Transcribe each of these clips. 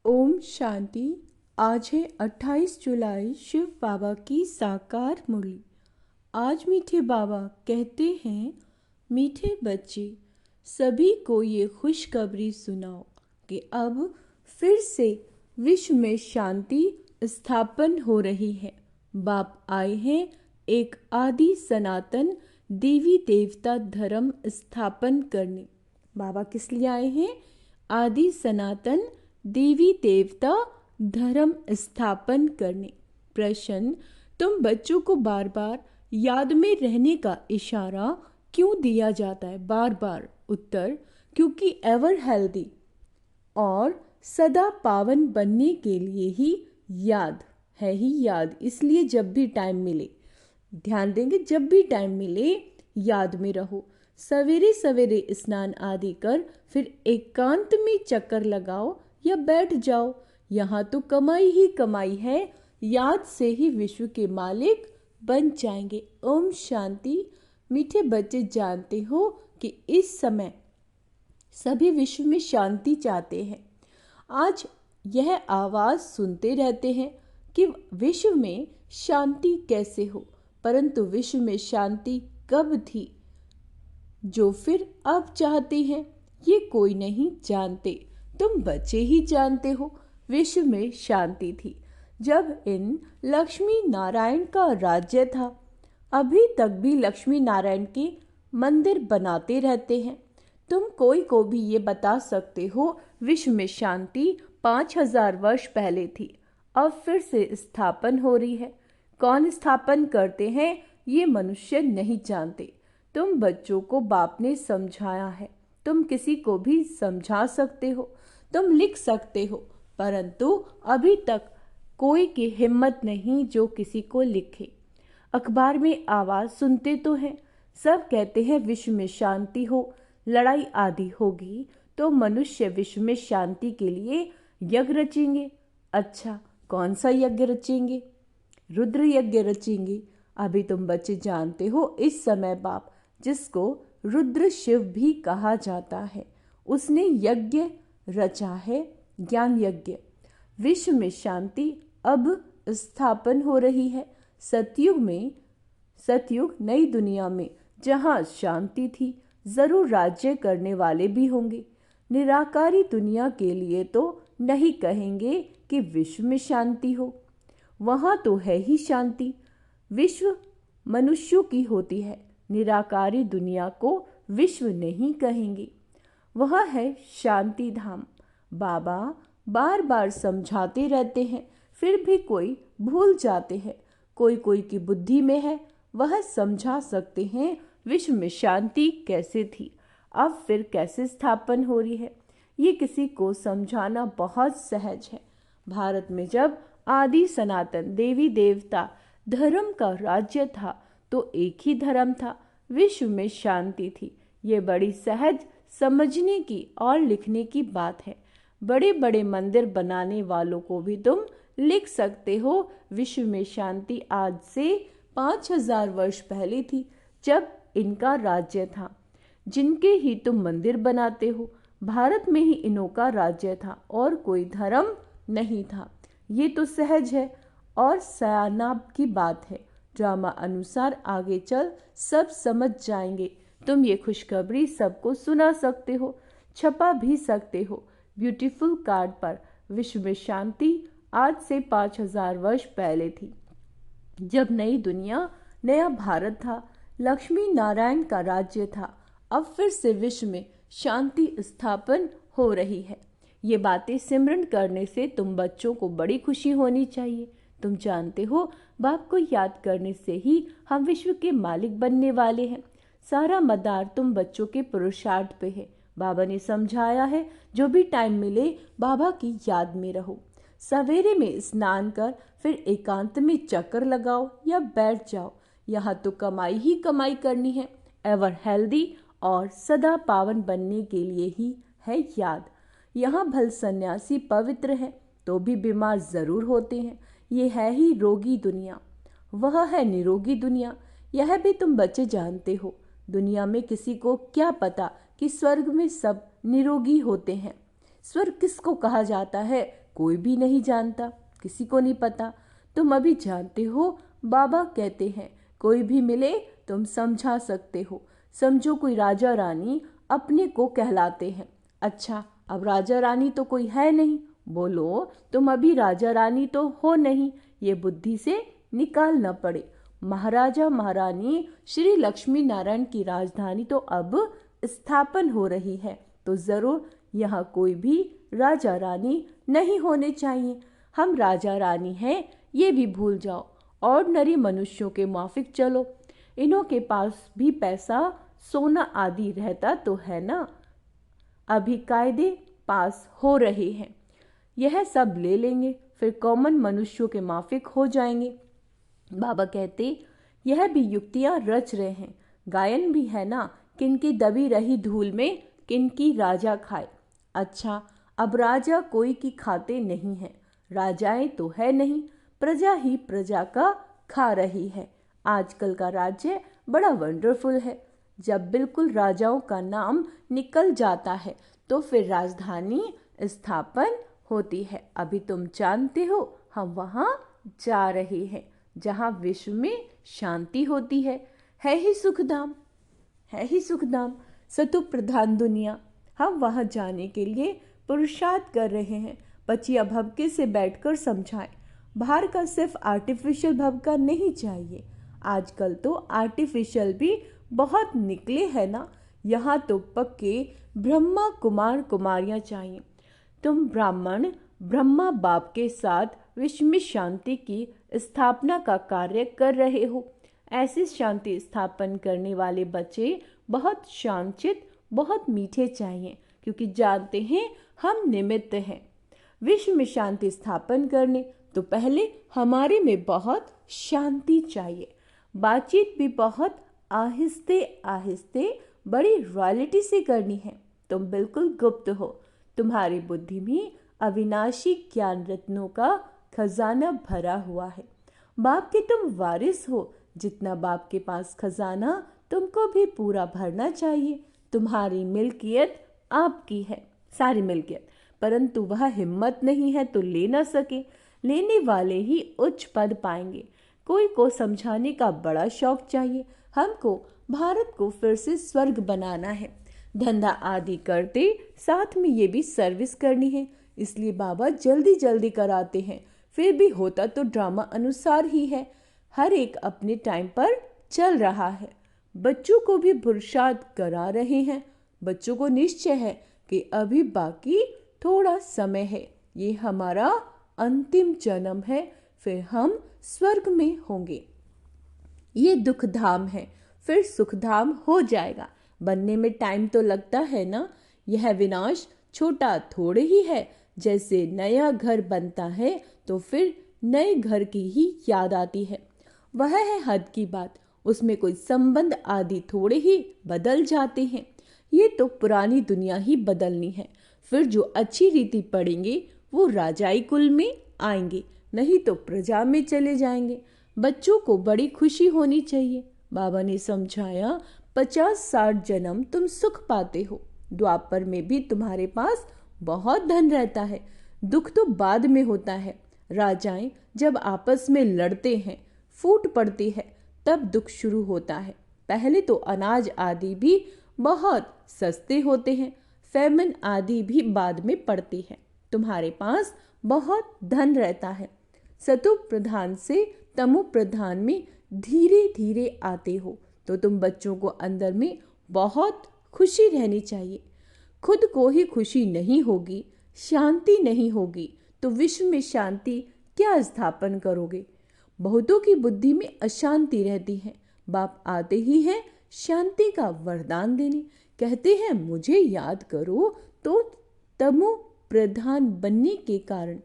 ओम शांति। आज है 28 जुलाई, शिव बाबा की साकार मुरली। आज मीठे बाबा कहते हैं, मीठे बच्चे सभी को ये खुशखबरी सुनाओ कि अब फिर से विश्व में शांति स्थापन हो रही है। बाप आए हैं एक आदि सनातन देवी देवता धर्म स्थापन करने। बाबा किस लिए आए हैं? आदि सनातन देवी देवता धर्म स्थापन करने। प्रश्न, तुम बच्चों को बार बार याद में रहने का इशारा क्यों दिया जाता है? बार बार। उत्तर, क्योंकि एवर हेल्दी और सदा पावन बनने के लिए ही याद है ही याद। इसलिए जब भी टाइम मिले, ध्यान देंगे, जब भी टाइम मिले याद में रहो। सवेरे सवेरे स्नान आदि कर फिर एकांत में चक्कर लगाओ या बैठ जाओ। यहाँ तो कमाई ही कमाई है, याद से ही विश्व के मालिक बन जाएंगे। ओम शांति। मीठे बच्चे जानते हो कि इस समय सभी विश्व में शांति चाहते हैं। आज यह आवाज़ सुनते रहते हैं कि विश्व में शांति कैसे हो, परंतु विश्व में शांति कब थी जो फिर अब चाहते हैं, ये कोई नहीं जानते। तुम बच्चे ही जानते हो विश्व में शांति थी जब इन लक्ष्मी नारायण का राज्य था। अभी तक भी लक्ष्मी नारायण के मंदिर बनाते रहते हैं। तुम कोई को भी ये बता सकते हो विश्व में शांति 5000 वर्ष पहले थी, अब फिर से स्थापन हो रही है। कौन स्थापन करते हैं ये मनुष्य नहीं जानते। तुम बच्चों को बाप ने समझाया है। तुम किसी को भी समझा सकते हो, तुम लिख सकते हो, परंतु अभी तक कोई की हिम्मत नहीं जो किसी को लिखे। अखबार में आवाज़ सुनते तो हैं, सब कहते हैं विश्व में शांति हो, लड़ाई आदि होगी तो मनुष्य विश्व में शांति के लिए यज्ञ रचेंगे। अच्छा, कौन सा यज्ञ रचेंगे? रुद्र यज्ञ रचेंगे। अभी तुम बच्चे जानते हो, इस समय बाप, जिसको रुद्र शिव भी कहा जाता है, उसने यज्ञ रचा है, ज्ञान यज्ञ। विश्व में शांति अब स्थापन हो रही है। सतयुग नई दुनिया में जहाँ शांति थी, जरूर राज्य करने वाले भी होंगे। निराकारी दुनिया के लिए तो नहीं कहेंगे कि विश्व में शांति हो, वहाँ तो है ही शांति। विश्व मनुष्यों की होती है, निराकारी दुनिया को विश्व नहीं कहेंगे, वह है शांति धाम। बाबा बार बार समझाते रहते हैं, फिर भी कोई भूल जाते हैं। कोई की बुद्धि में है, वह समझा सकते हैं विश्व में शांति कैसे थी, अब फिर कैसे स्थापन हो रही है। ये किसी को समझाना बहुत सहज है। भारत में जब आदि सनातन देवी देवता धर्म का राज्य था तो एक ही धर्म था, विश्व में शांति थी। ये बड़ी सहज समझने की और लिखने की बात है। बड़े बड़े मंदिर बनाने वालों को भी तुम लिख सकते हो विश्व में शांति आज से 5000 वर्ष पहले थी जब इनका राज्य था। जिनके ही तुम मंदिर बनाते हो, भारत में ही इन्हों का राज्य था और कोई धर्म नहीं था। ये तो सहज है और सयानाब की बात है। ड्रामा अनुसार आगे चल सब समझ जाएंगे। तुम ये खुशखबरी सबको सुना सकते हो, छपा भी सकते हो ब्यूटीफुल कार्ड पर। विश्व में शांति आज से 5000 वर्ष पहले थी जब नई दुनिया, नया भारत था, लक्ष्मी नारायण का राज्य था। अब फिर से विश्व में शांति स्थापन हो रही है। ये बातें सिमरन करने से तुम बच्चों को बड़ी खुशी होनी चाहिए। तुम जानते हो, बाप को याद करने से ही हम विश्व के मालिक बनने वाले हैं। सारा मदार तुम बच्चों के पुरुषार्थ पे है। बाबा ने समझाया है, जो भी टाइम मिले बाबा की याद में रहो। सवेरे में स्नान कर फिर एकांत में चक्कर लगाओ या बैठ जाओ। यहाँ तो कमाई ही कमाई करनी है। एवर हेल्दी और सदा पावन बनने के लिए ही है याद। यहाँ भल सन्यासी पवित्र है तो भी बीमार जरूर होते हैं। ये है ही रोगी दुनिया, वह है निरोगी दुनिया। यह भी तुम बच्चे जानते हो। दुनिया में किसी को क्या पता कि स्वर्ग में सब निरोगी होते हैं। स्वर्ग किसको कहा जाता है? कोई भी नहीं जानता, किसी को नहीं पता। तुम अभी जानते हो, बाबा कहते हैं कोई भी मिले तुम समझा सकते हो। समझो कोई राजा रानी अपने को कहलाते हैं। अच्छा, अब राजा रानी तो कोई है नहीं, बोलो तुम अभी राजा रानी तो हो नहीं, ये बुद्धि से निकालना पड़े। महाराजा महारानी श्री लक्ष्मी नारायण की राजधानी तो अब स्थापन हो रही है, तो जरूर यहाँ कोई भी राजा रानी नहीं होने चाहिए। हम राजा रानी हैं ये भी भूल जाओ, ऑर्डिनरी मनुष्यों के माफिक चलो। इन्हों के पास भी पैसा सोना आदि रहता तो है ना। अभी कायदे पास हो रहे हैं, यह सब ले लेंगे, फिर कॉमन मनुष्यों के माफिक हो जाएंगे। बाबा कहते यह भी युक्तियां रच रहे हैं। गायन भी है ना, किनकी दबी रही धूल में किनकी राजा खाए। अच्छा, अब राजा कोई की खाते नहीं है, राजाएं तो है नहीं, प्रजा ही प्रजा का खा रही है। आजकल का राज्य बड़ा वंडरफुल है। जब बिल्कुल राजाओं का नाम निकल जाता है तो फिर राजधानी स्थापन होती है। अभी तुम जानते हो हम वहाँ जा रहे हैं जहाँ विश्व में शांति होती है ही सुखधाम, है ही सुखधाम, सतु प्रधान दुनिया। हम वहाँ जाने के लिए पुरुषार्थ कर रहे हैं। बचिया भबके से बैठकर समझाएं, बाहर का सिर्फ आर्टिफिशियल भबका नहीं चाहिए। आजकल तो आर्टिफिशियल भी बहुत निकले हैं ना, यहाँ तो पक्के ब्रह्मा कुमार कुमारियाँ चाहिए। तुम ब्राह्मण ब्रह्मा बाप के साथ विश्व में शांति की स्थापना का कार्य कर रहे हो। ऐसी शांति स्थापन करने वाले बच्चे बहुत शांतचित, बहुत मीठे चाहिए, क्योंकि जानते हैं हम निमित्त हैं विश्व में शांति स्थापन करने। तो पहले हमारे में बहुत शांति चाहिए। बातचीत भी बहुत आहिस्ते आहिस्ते बड़ी रॉयल्टी से करनी है। तुम बिल्कुल गुप्त हो, तुम्हारी बुद्धि में अविनाशी ज्ञान रत्नों का खजाना भरा हुआ है। बाप के तुम वारिस हो, जितना बाप के पास खजाना तुमको भी पूरा भरना चाहिए। तुम्हारी मिल्कियत आपकी है, सारी मिल्कियत, परंतु वह हिम्मत नहीं है तो ले ना सके। लेने वाले ही उच्च पद पाएंगे। कोई को समझाने का बड़ा शौक चाहिए। हमको भारत को फिर से स्वर्ग बनाना है। धंधा आदि करते साथ में ये भी सर्विस करनी है, इसलिए बाबा जल्दी जल्दी कराते हैं। फिर भी होता तो ड्रामा अनुसार ही है, हर एक अपने टाइम पर चल रहा है। बच्चों को भी पुरुषार्थ करा रहे हैं। बच्चों को निश्चय है कि अभी बाकी थोड़ा समय है, ये हमारा अंतिम जन्म है, फिर हम स्वर्ग में होंगे। ये दुख धाम है, फिर सुख धाम हो जाएगा। बनने में टाइम तो लगता है ना। यह विनाश छोटा थोड़े ही है। जैसे नया घर बनता है तो फिर नए घर की ही याद आती है, वह है हद की बात। उसमें कोई संबंध आदि थोड़े ही बदल जाते हैं। ये तो पुरानी दुनिया ही बदलनी है। फिर जो अच्छी रीति पढ़ेंगे वो राजाई कुल में आएंगे, नहीं तो प्रजा में चले जाएंगे। बच्चों को बड़ी खुशी होनी चाहिए। बाबा ने समझाया, 50-60 जन्म तुम सुख पाते हो। द्वापर में भी तुम्हारे पास बहुत धन रहता है। दुख तो बाद में होता है। राजाएं जब आपस में लड़ते हैं, फूट पड़ती है, तब दुख शुरू होता है। पहले तो अनाज आदि भी बहुत सस्ते होते हैं, फैमिन आदि भी बाद में पड़ती है। तुम्हारे पास बहुत धन रहता है। सतु प्रधान से तमो प्रधान में धीरे धीरे आते हो, तो तुम बच्चों को अंदर में बहुत खुशी रहनी चाहिए। खुद को ही खुशी नहीं होगी, शांति नहीं होगी, तो विश्व में शांति क्या स्थापन करोगे। बहुतों की बुद्धि में अशांति रहती है। बाप आते ही हैं शांति का वरदान देने, कहते हैं मुझे याद करो। तो तमो प्रधान बनने के कारण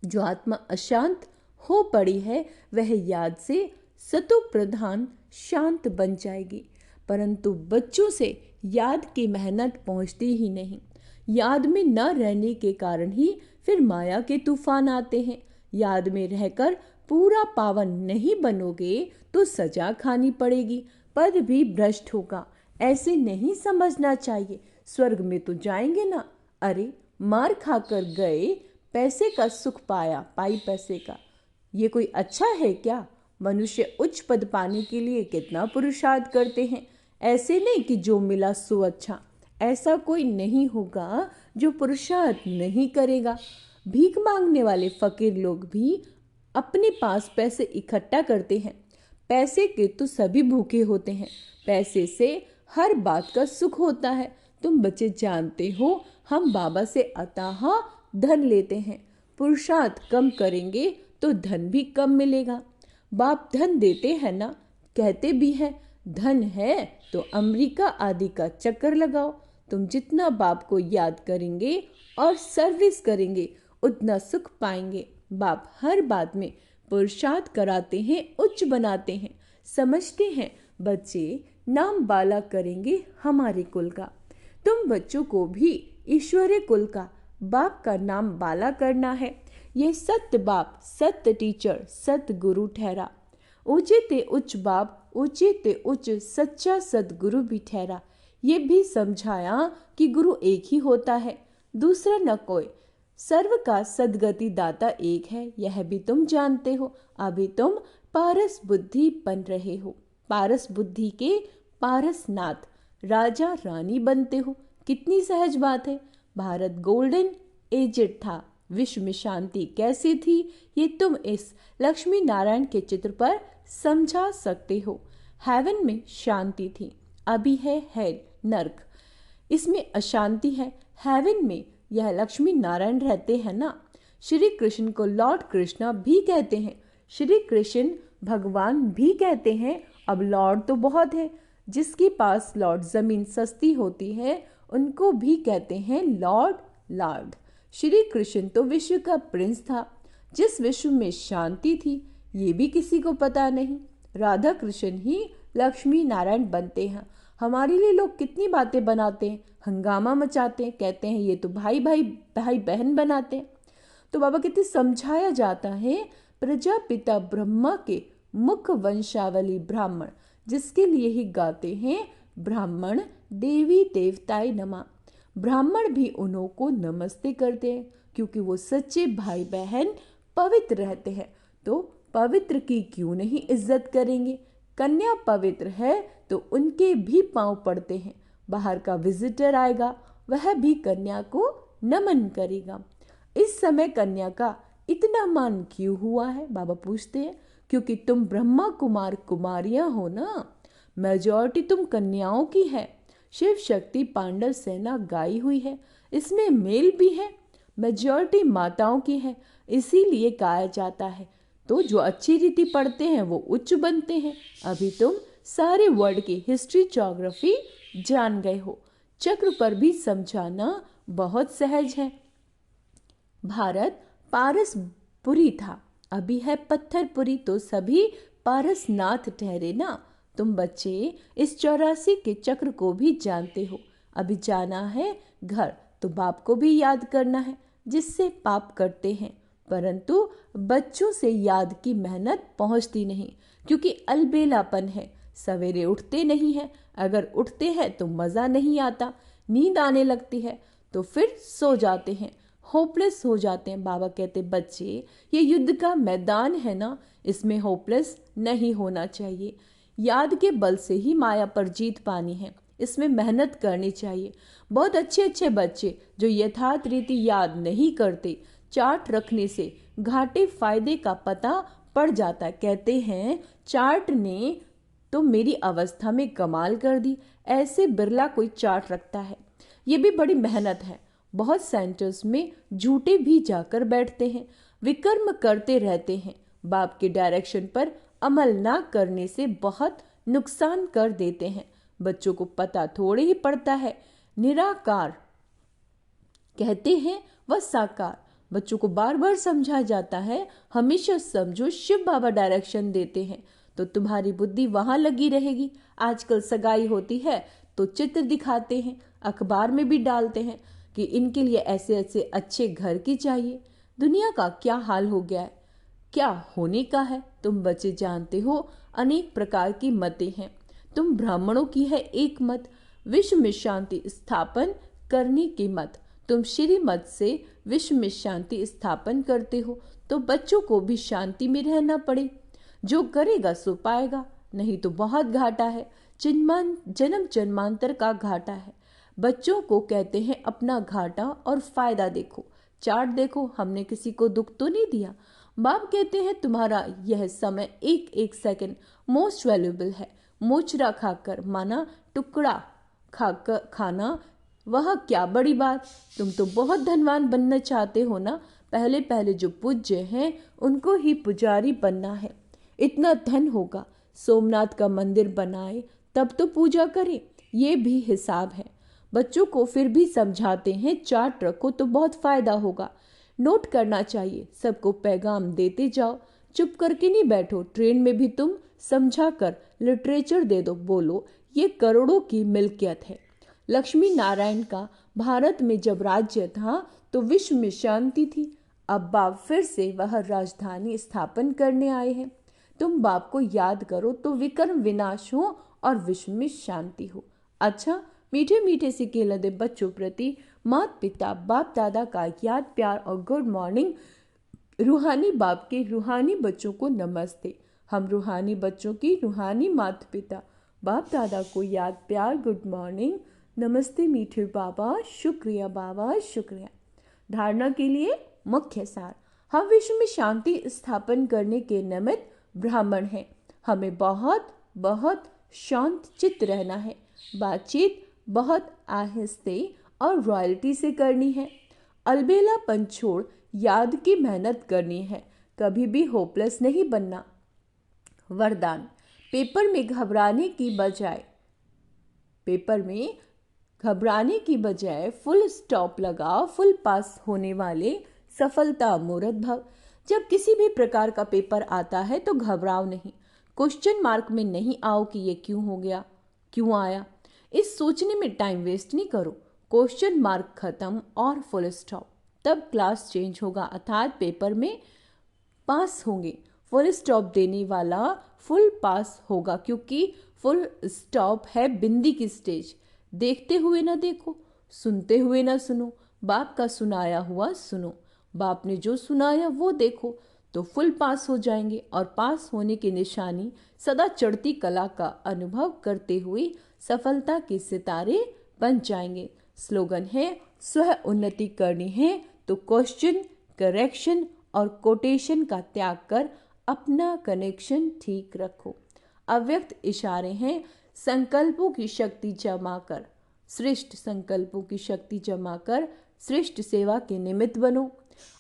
जो आत्मा अशांत हो पड़ी है, वह याद से सतो प्रधान शांत बन जाएगी। परंतु बच्चों से याद की मेहनत पहुंचती ही नहीं। याद में न रहने के कारण ही फिर माया के तूफान आते हैं। याद में रहकर पूरा पावन नहीं बनोगे तो सजा खानी पड़ेगी, पद भी भ्रष्ट होगा। ऐसे नहीं समझना चाहिए। स्वर्ग में तो जाएंगे ना। अरे मार खाकर गए पैसे का सुख पाया, पाई पैसे का। ये कोई अच्छा है क्या? मनुष्य उच्च पद पाने के लिए कितना पुरुषार्थ करते हैं। ऐसे नहीं कि जो मिला सो अच्छा, ऐसा कोई नहीं होगा जो पुरुषार्थ नहीं करेगा। भीख मांगने वाले फकीर लोग भी अपने पास पैसे इकट्ठा करते हैं। पैसे के तो सभी भूखे होते हैं। पैसे से हर बात का सुख होता है। तुम बच्चे जानते हो, हम बाबा से अताह धन लेते हैं। पुरुषार्थ कम करेंगे तो धन भी कम मिलेगा। बाप धन देते हैं ना, कहते भी हैं धन है तो अमेरिका आदि का चक्कर लगाओ। तुम जितना बाप को याद करेंगे और सर्विस करेंगे उतना सुख पाएंगे। बाप हर बात में पुरुषार्थ कराते हैं, उच्च बनाते हैं। समझते हैं बच्चे नाम बाला करेंगे हमारे कुल का। तुम बच्चों को भी ईश्वरीय कुल का बाप का नाम बाला करना है। ये सत्य बाप, सत्य टीचर, सत्य गुरु ठहरा। ऊंचे ते उच्च बाप, ऊंचे ते उच्च सच्चा सदगुरु भी ठहरा। ये भी समझाया कि गुरु एक ही होता है, दूसरा न कोई। सर्व का सदगति दाता एक है, यह भी तुम जानते हो। अभी तुम पारस बुद्धि बन रहे हो। पारस बुद्धि के पारस नाथ, राजा रानी बनते हो। कितनी सहज बात है। भारत गोल्डन एजेड था, विश्व में शांति कैसी थी ये तुम इस लक्ष्मी नारायण के चित्र पर समझा सकते हो। हेवन में शांति थी, अभी है हेल, नर्क, इसमें अशांति है। हेवन में यह लक्ष्मी नारायण रहते हैं ना। श्री कृष्ण को लॉर्ड कृष्णा भी कहते हैं, श्री कृष्ण भगवान भी कहते हैं। अब लॉर्ड तो बहुत है, जिसके पास लॉर्ड जमीन सस्ती होती है उनको भी कहते हैं लॉर्ड, लॉर्ड। श्री कृष्ण तो विश्व का प्रिंस था। जिस विश्व में शांति थी ये भी किसी को पता नहीं। राधा कृष्ण ही लक्ष्मी नारायण बनते हैं। हमारे लिए लोग कितनी बातें बनाते हैं, हंगामा मचाते हैं, कहते हैं ये तो भाई भाई भाई बहन बनाते हैं। तो बाबा कहते समझाया जाता है प्रजापिता ब्रह्मा के मुख वंशावली ब्राह्मण, जिसके लिए ही गाते हैं ब्राह्मण देवी देवताय नमः। ब्राह्मण भी उन्हों को नमस्ते करते हैं क्योंकि वो सच्चे भाई बहन पवित्र रहते हैं। तो पवित्र की क्यों नहीं इज्जत करेंगे। कन्या पवित्र है तो उनके भी पांव पड़ते हैं। बाहर का विजिटर आएगा वह भी कन्या को नमन करेगा। इस समय कन्या का इतना मान क्यों हुआ है, बाबा पूछते हैं। क्योंकि तुम ब्रह्मा कुमार कुमारियां हो ना, मेजॉरिटी तुम कन्याओं की है। शिव शक्ति पांडव सेना गाई हुई है, इसमें मेल भी है। मेजॉरिटी माताओं की है, इसीलिए कहा जाता है। तो जो अच्छी रीति पढ़ते हैं वो उच्च बनते हैं। अभी तुम सारे वर्ल्ड की हिस्ट्री ज्योग्राफी जान गए हो। चक्र पर भी समझाना बहुत सहज है। भारत पारसपुरी था, अभी है पत्थरपुरी। तो सभी पारसनाथ ठहरे ना। तुम बच्चे इस 84 के चक्र को भी जानते हो। अभी जाना है घर तो बाप को भी याद करना है, जिससे पाप करते हैं। परंतु बच्चों से याद की मेहनत पहुंचती नहीं, क्योंकि अलबेलापन है। सवेरे उठते नहीं है, अगर उठते हैं तो मज़ा नहीं आता, नींद आने लगती है तो फिर सो जाते हैं, होपलेस हो जाते हैं। बाबा कहते बच्चे ये युद्ध का मैदान है ना, इसमें होपलेस नहीं होना चाहिए। याद के बल से ही माया पर जीत पानी है, इसमें मेहनत करनी चाहिए। बहुत अच्छे अच्छे बच्चे जो यथार्थ रीति याद नहीं करते, चार्ट रखने से घाटे फायदे का पता पड़ जाता है। कहते हैं चार्ट ने तो मेरी अवस्था में कमाल कर दी, ऐसे बिरला कोई चार्ट रखता है। ये भी बड़ी मेहनत है। बहुत सेंटर्स में झूठे भी जाकर बैठते हैं, विकर्म करते रहते हैं। बाप के डायरेक्शन पर अमल ना करने से बहुत नुकसान कर देते हैं। बच्चों को पता थोड़े ही पड़ता है। निराकार कहते हैं वह साकार। बच्चों को बार बार समझाया जाता है, हमेशा समझो शिव बाबा डायरेक्शन देते हैं तो तुम्हारी बुद्धि वहां लगी रहेगी। आजकल सगाई होती है तो चित्र दिखाते हैं, अखबार में भी डालते हैं कि इनके लिए ऐसे ऐसे अच्छे घर की चाहिए। दुनिया का क्या हाल हो गया है, क्या होने का है। तुम बच्चे जानते हो अनेक प्रकार की मतें हैं। तुम ब्राह्मणों की है एक मत, विश्व में शांति स्थापन करने की मत। तुम श्रीमत से विश्व में शांति स्थापन करते हो तो बच्चों को भी शांति में रहना पड़े। जो करेगा सो पाएगा, नहीं तो बहुत घाटा है, जन्म जन्मांतर का घाटा है। बच्चों को कहते हैं अपना घाटा और फायदा देखो, चार्ट देखो, हमने किसी को दुख तो नहीं दिया। बाप कहते हैं तुम्हारा यह समय एक एक सेकंड मोस्ट वैल्यूएबल है। मोचरा खाकर माना टुकड़ा खाकर खाना, वह क्या बड़ी बात। तुम तो बहुत धनवान बनना चाहते हो ना, पहले पहले जो पूज्य हैं उनको ही पुजारी बनना है। इतना धन होगा, सोमनाथ का मंदिर बनाए तब तो पूजा करे, ये भी हिसाब है। बच्चों को फिर भी समझाते हैं चार्ट रखो तो बहुत फायदा होगा। नोट करना चाहिए, सबको पैगाम देते जाओ, चुप करके नहीं बैठो। ट्रेन में भी तुम समझा कर लिटरेचर दे दो, बोलो ये करोड़ों की मिल्कियत है। लक्ष्मी नारायण का भारत में जब राज्य था तो विश्व में शांति थी। अब बाप फिर से वह राजधानी स्थापन करने आए हैं। तुम बाप को याद करो तो विक्रम विनाश हो और विश्व में शांति हो। अच्छा, मीठे मीठे से केलदे बच्चों प्रति माता पिता बाप दादा का याद प्यार और गुड मॉर्निंग। रूहानी बाप के रूहानी बच्चों को नमस्ते। हम रूहानी बच्चों की रूहानी माता पिता बाप दादा को याद प्यार गुड मॉर्निंग, नमस्ते मीठे बाबा, शुक्रिया बाबा, शुक्रिया। धारणा के लिए मुख्य सार, हम विश्व में शांति स्थापन करने के निमित्त ब्राह्मण हैं। हमें बहुत बहुत शांत चित्त रहना है। बातचीत बहुत आहिस्ते और रॉयल्टी से करनी है। अलबेलापन छोड़ याद की मेहनत करनी है। कभी भी होपलेस नहीं बनना। वरदान, पेपर में घबराने की बजाय फुल स्टॉप लगाओ। फुल पास होने वाले सफलता मूर्त भव। जब किसी भी प्रकार का पेपर आता है तो घबराओ नहीं। क्वेश्चन मार्क में नहीं आओ कि ये क्यों हो गया, क्यों आया। इस सोचने में टाइम वेस्ट नहीं करो। क्वेश्चन मार्क खत्म और फुल स्टॉप, तब क्लास चेंज होगा, अर्थात पेपर में पास होंगे। फुल स्टॉप देने वाला फुल पास होगा, क्योंकि फुल स्टॉप है बिंदी की स्टेज। देखते हुए ना देखो, सुनते हुए ना सुनो, बाप का सुनाया हुआ सुनो। बाप ने जो सुनाया वो देखो तो फुल पास हो जाएंगे। और पास होने की निशानी सदा चढ़ती कला का अनुभव करते हुए सफलता के सितारे बन जाएंगे। स्लोगन है, स्व उन्नति करनी है तो क्वेश्चन, करेक्शन और कोटेशन का त्याग कर अपना कनेक्शन ठीक रखो। अव्यक्त इशारे हैं, संकल्पों की शक्ति जमा कर, श्रेष्ठ संकल्पों की शक्ति जमा कर श्रेष्ठ सेवा के निमित्त बनो।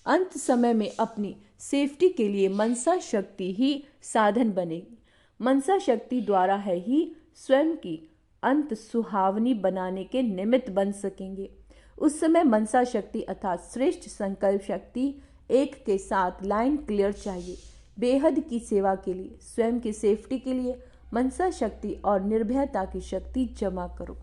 अंत समय में अपनी सेफ्टी के लिए मनसा शक्ति ही साधन बनेगी। मनसा शक्ति द्वारा है ही स्वयं की अंत सुहावनी बनाने के निमित्त बन सकेंगे। उस समय मनसा शक्ति अर्थात श्रेष्ठ संकल्प शक्ति एक के साथ लाइन क्लियर चाहिए। बेहद की सेवा के लिए, स्वयं की सेफ्टी के लिए मनसा शक्ति और निर्भयता की शक्ति जमा करो।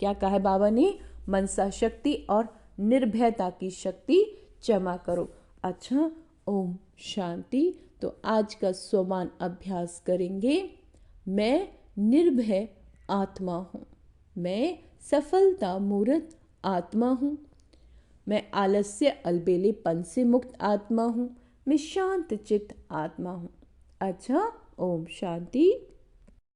क्या कहा है बाबा ने? मनसा शक्ति और निर्भयता की शक्ति जमा करो। अच्छा, ओम शांति। तो आज का स्वमान अभ्यास करेंगे। मैं निर्भय आत्मा हूँ, मैं सफलता मूर्त आत्मा हूँ, मैं आलस्य अलबेलेपन से मुक्त आत्मा हूँ, मैं शांत चित्त आत्मा हूँ। अच्छा, ओम शांति।